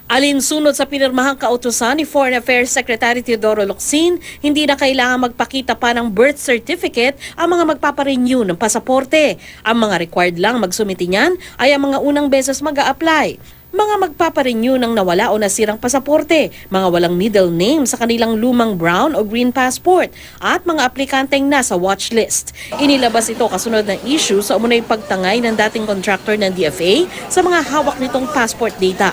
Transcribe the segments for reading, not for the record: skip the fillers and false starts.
Alinsunod sa pinirmahang kautusan ni Foreign Affairs Secretary Teodoro Locsin, hindi na kailangan magpakita pa ng birth certificate ang mga magpaparenew ng pasaporte. Ang mga required lang magsumiti niyan ay ang mga unang beses mag-a-apply. Mga magpaparenew ng nawala o nasirang pasaporte, mga walang middle name sa kanilang lumang brown o green passport, at mga aplikanteng nasa watchlist. Inilabas ito kasunod ng issue sa umunay pagtangay ng dating contractor ng DFA sa mga hawak nitong passport data.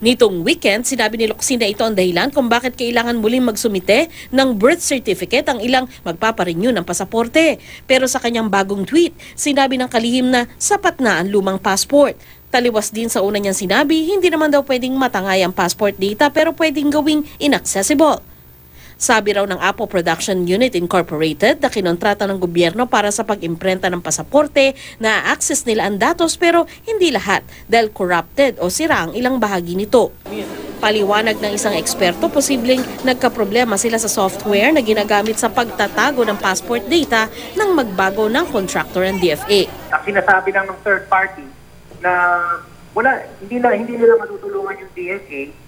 Nitong weekend, sinabi ni Locsin na ito ang dahilan kung bakit kailangan muling magsumite ng birth certificate ang ilang magpaparenew ng pasaporte. Pero sa kanyang bagong tweet, sinabi ng kalihim na sapat na ang lumang passport. Taliwas din sa una niyang sinabi, hindi naman daw pwedeng matangay ang passport data pero pwedeng gawing inaccessible. Sabi raw ng Apple Production Unit Incorporated na kinontrata ng gobyerno para sa pag-imprenta ng pasaporte na access nila ang datos pero hindi lahat dahil corrupted o sira ang ilang bahagi nito. Paliwanag ng isang eksperto, posibleng nagkaproblema sila sa software na ginagamit sa pagtatago ng passport data nang magbago ng contractor ng DFA. Sinasabi lang ng third party na hindi nila matutulungan yung DFA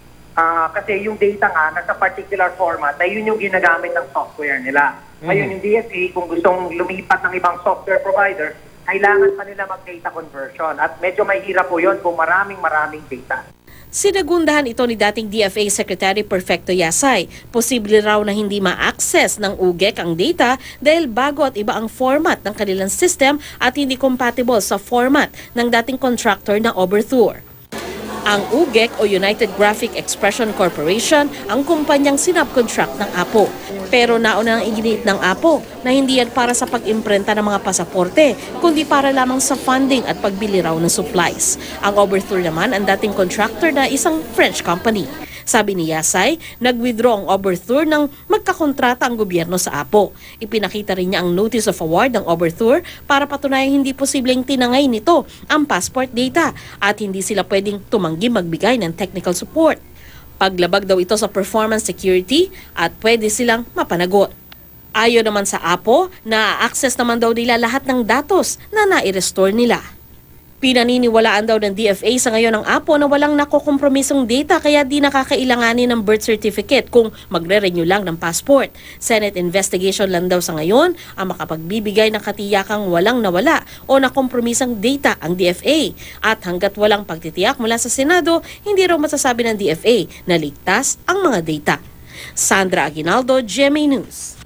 kasi yung data nga nasa particular format na yun yung ginagamit ng software nila. Ngayon yung DFA, kung gustong lumipat ng ibang software provider, kailangan pa nila mag-data conversion at medyo mahirap po yun kung maraming data. Sinagundahan ito ni dating DFA Secretary Perfecto Yasay. Posible raw na hindi ma-access ng UGEC ang data dahil bago at iba ang format ng kanilang system at hindi compatible sa format ng dating contractor na Overthur. Ang UGEC o United Graphic Expression Corporation ang kumpanyang sinubcontract ng Apple. Pero nauna nang iginiit ng Apple na hindi yan para sa pag-imprenta ng mga pasaporte, kundi para lamang sa funding at pagbili raw ng supplies. Ang Overthur naman ang dating contractor na isang French company. Sabi ni Yasay, nag-withdraw ang Overthur nang magkakontrata ang gobyerno sa Apple. Ipinakita rin niya ang notice of award ng Overthur para patunayang hindi posibleng tinangay nito ang passport data at hindi sila pwedeng tumanggi magbigay ng technical support. Paglabag daw ito sa performance security at pwede silang mapanagot. Ayon naman sa Apple, na-access naman daw nila lahat ng datos na nai-restore nila. Pinaniniwalaan daw ng DFA sa ngayon ng Apple na walang nakokompromisong data kaya di nakakailanganin ng birth certificate kung magre-renew lang ng passport. Senate investigation lang daw sa ngayon ang makapagbibigay ng katiyakang walang nawala o nakompromisong data ang DFA. At hanggat walang pagtitiyak mula sa Senado, hindi raw masasabi ng DFA na ligtas ang mga data. Sandra Aguinaldo, GMA News.